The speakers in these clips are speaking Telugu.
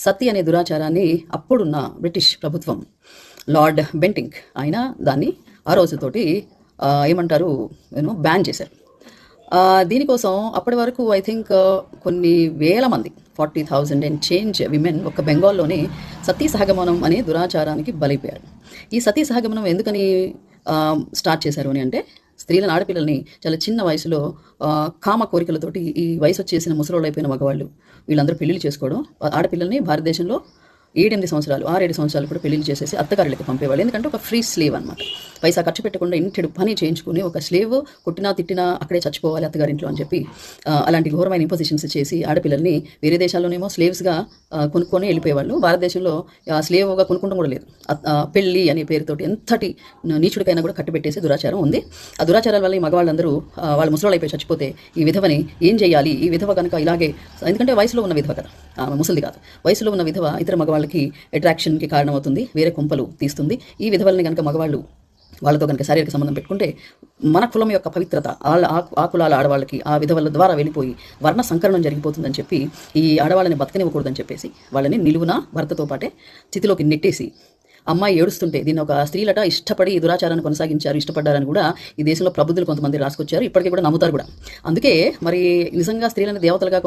సతీ అనే దురాచారాన్ని అప్పుడున్న బ్రిటిష్ ప్రభుత్వం లార్డ్ బెంటింక్ ఆయన దాన్ని ఆ రోజుతోటి ఏమంటారు బ్యాన్ చేశారు. దీనికోసం అప్పటి వరకు ఐ థింక్ కొన్ని వేల మంది 40,000 అండ్ చేంజ్ విమెన్ ఒక బెంగాల్లోనే సతీ సహగమనం అనే దురాచారానికి బలైపోయారు. ఈ సతీ సహగమనం ఎందుకని స్టార్ట్ చేశారు అని అంటే, స్త్రీలను ఆడపిల్లల్ని చాలా చిన్న వయసులో కామ కోరికలతోటి ఈ వయసు వచ్చేసిన ముసలోళ్ళు అయిపోయిన మగవాళ్ళు వీళ్ళందరూ పెళ్లిళ్ళు చేసుకోవడం, ఆడపిల్లల్ని భారతదేశంలో 7-8 సంవత్సరాలు 6-7 సంవత్సరాలు కూడా పెళ్లిళ్ళు చేసేసి అత్తగారులకి పంపేవాళ్ళు. ఎందుకంటే ఒక ఫ్రీ స్లేవ్ అనమాట. పైసా ఖర్చు పెట్టకుండా ఇంటి పని చేయించుకుని ఒక స్లేవ్ కొట్టినా తిట్టినా అక్కడే చచ్చిపోవాలి అత్తగారింట్లో అని చెప్పి అలాంటి ఘోరమైన ఇంపోజిషన్స్ చేసి ఆడపిల్లల్ని వేరే దేశాల్లోనేమో స్లేవ్స్గా కొనుక్కొని వెళ్ళిపోయేవాళ్ళు. భారతదేశంలో స్లేవ్గా కొనుక్కుంటూ కూడా లేదు. పెళ్ళి అనే పేరుతోటి ఎంతటి నీచుడికైనా కూడా కట్టుబెట్టేసి దురాచారం ఉంది. ఆ దురాచారాల వల్ల ఈ మగవాళ్ళందరూ వాళ్ళు ముసలోళ్ళు అయిపోయి చచ్చిపోతే ఈ విధవని ఏం చేయాలి, ఈ విధవ కనుక ఇలాగే, ఎందుకంటే వయసులో ఉన్న విధవ కదా, ముసలిది కాదు, వయసులో ఉన్న విధవ ఇతర మగవాళ్ళకి అట్రాక్షన్కి కారణమవుతుంది, వేరే కుంపలు తీస్తుంది. ఈ విధవల్ని కనుక మగవాళ్ళు వాళ్ళతో కనుక శారీరక సంబంధం పెట్టుకుంటే మన కులం యొక్క పవిత్రత ఆ కులాల ఆడవాళ్ళకి ఆ విధవల ద్వారా వెళ్ళిపోయి వర్ణ సంకరణం జరిగిపోతుందని చెప్పి ఈ ఆడవాళ్ళని బతకనివ్వకూడదని చెప్పేసి వాళ్ళని నిలువున భర్తతో పాటే చితిలోకి నెట్టేసి, అమ్మాయి ఏడుస్తుంటే దీన్ని ఒక స్త్రీలట ఇష్టపడి ఈ దురాచారాన్ని కొనసాగించారు, ఇష్టపడ్డారని కూడా ఈ దేశంలో ప్రబుద్ధులు కొంతమంది రాసుకొచ్చారు. ఇప్పటికీ కూడా నమ్ముతారు కూడా. అందుకే మరి నిజంగా స్త్రీలను దేవతలుగా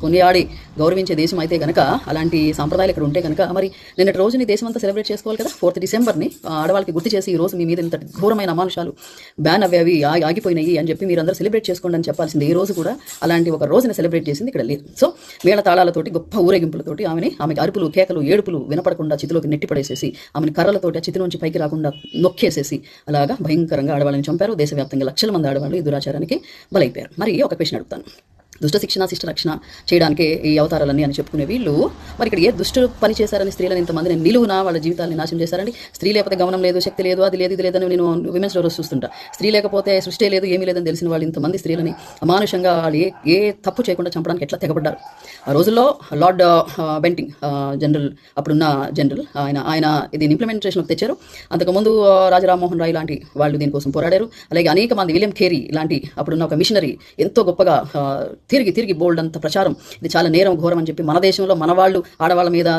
కొనియాడి గౌరవించే దేశం అయితే కనుక అలాంటి సాంప్రదాయాలు ఇక్కడ ఉంటే కనుక మరి నిన్నటి రోజుని దేశం అంతా సెలబ్రేట్ చేసుకోవాలి కదా. 4th డిసెంబర్ని ఆడవాళ్ళకి గుర్తు చేసి ఈ రోజు మీ మీద ఇంత ఘోరమైన అమానుషాలు బ్యాన్ అవి ఆగిపోయినాయి అని చెప్పి మీరందరూ సెలబ్రేట్ చేసుకోండి అని చెప్పాల్సింది. ఈ రోజు కూడా అలాంటి ఒక రోజుని సెలబ్రేట్ చేసింది ఇక్కడ లేదు. సో మేళ తాళాలతోటి గొప్ప ఊరేగింపులతోటి ఆమెకి అరుపులు కేకలు ఏడుపులు వినపడకుండా చితిలోకి నెట్టిపడేసేసి ఆమెను కర్రలతోటి ఆ చితి నుంచి పైకి రాకుండా నొక్కేసేసి అలాగా భయంకరంగా ఆడవాళ్ళని చంపారు. దేశవ్యాప్తంగా లక్షల మంది ఆడవాళ్ళు ఈ దురాచారానికి బలైపోయారు. మరి ఒక క్వశ్చన్ అడుగుతాను. దుష్ట శిక్షణ శిష్ట రక్షణ చేయడానికే ఈ అవతారాలన్నీ అని చెప్పుకునే వీళ్ళు మరి ఇక్కడ ఏ దుష్టు పని చేశారని స్త్రీలను ఇంతమందిని నిలువున వాళ్ళ జీవితాన్ని నాశనం చేశారండి. స్త్రీ లేకపోతే గమనం లేదు, శక్తి లేదు, అది లేదు ఇది లేదని నేను విమెన్స్ రోజు చూస్తుంటా. స్త్రీ లేకపోతే సృష్టి లేదు, ఏమీ లేదని తెలిసిన వాళ్ళు ఇంతమంది స్త్రీలని అమానుషంగా వాళ్ళు ఏ తప్పు చేయకుండా చంపడానికి ఎట్లా తెగబడ్డారు. ఆ రోజుల్లో లార్డ్ బెంటింగ్ జనరల్, అప్పుడున్న జనరల్, ఆయన దీన్ని ఇంప్లిమెంటేషన్కి తెచ్చారు. అంతకుముందు రాజా రామ్మోహన్ రాయ్ లాంటి వాళ్ళు దీనికోసం పోరాడారు. అలాగే అనేక మంది, విలియం కేరీ లాంటి అప్పుడున్న ఒక మిషనరీ ఎంతో గొప్పగా తిరిగి బోల్డ్ అంత ప్రచారం, ఇది చాలా నేరం ఘోరం అని చెప్పి మన దేశంలో మన వాళ్ళు ఆడవాళ్ళ మీద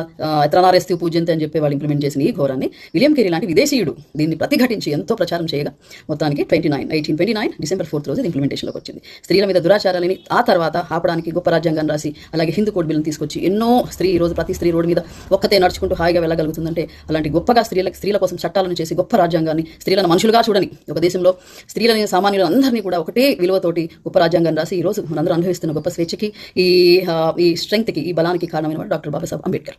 ఎత్రనారేస్తూ పూజ్యంతే అని చెప్పి వాళ్ళు ఇంప్లిమెంట్ చేసిన ఈ ఘోరాన్ని విలియం కేరీ లాంటి విదేశీయుడు దీన్ని ప్రతిఘటించి ఎంతో ప్రచారం చేయగా మొత్తానికి 1829 డిసెంబర్ 4th రోజు ఇంప్లిమెంటేషన్లోకి వచ్చింది. స్త్రీల మీద దురాచారాలని ఆ తర్వాత ఆపడానికి గొప్ప రాజ్యాంగం రాసి అలాగే హిందూ కోడ్ బిల్లును తీసుకొచ్చి ఎన్నో ఈ రోజు ప్రతి స్త్రీ రోడ్డు మీద ఒక్కతే నడుచుకుంటూ హాయిగా వెళ్ళగలుగుతుందంటే అలాంటి గొప్పగా స్త్రీల కోసం చట్టాలను చేసి గొప్ప రాజ్యాంగాన్ని, స్త్రీలను మనుషులుగా చూడని ఒక దేశంలో స్త్రీలని సామాన్యులు అందరినీ కూడా ఒకటే విలువతోటి గొప్ప రాజ్యాంగం రాసి ఈ రోజు మనందరూ అనుభవిస్తున్న గొప్ప స్వేచ్ఛకి ఈ స్ట్రెంగ్త్కి ఈ బలానికి కారణమైన డాక్టర్ బాబాసాహెబ్ అంబేద్కర్.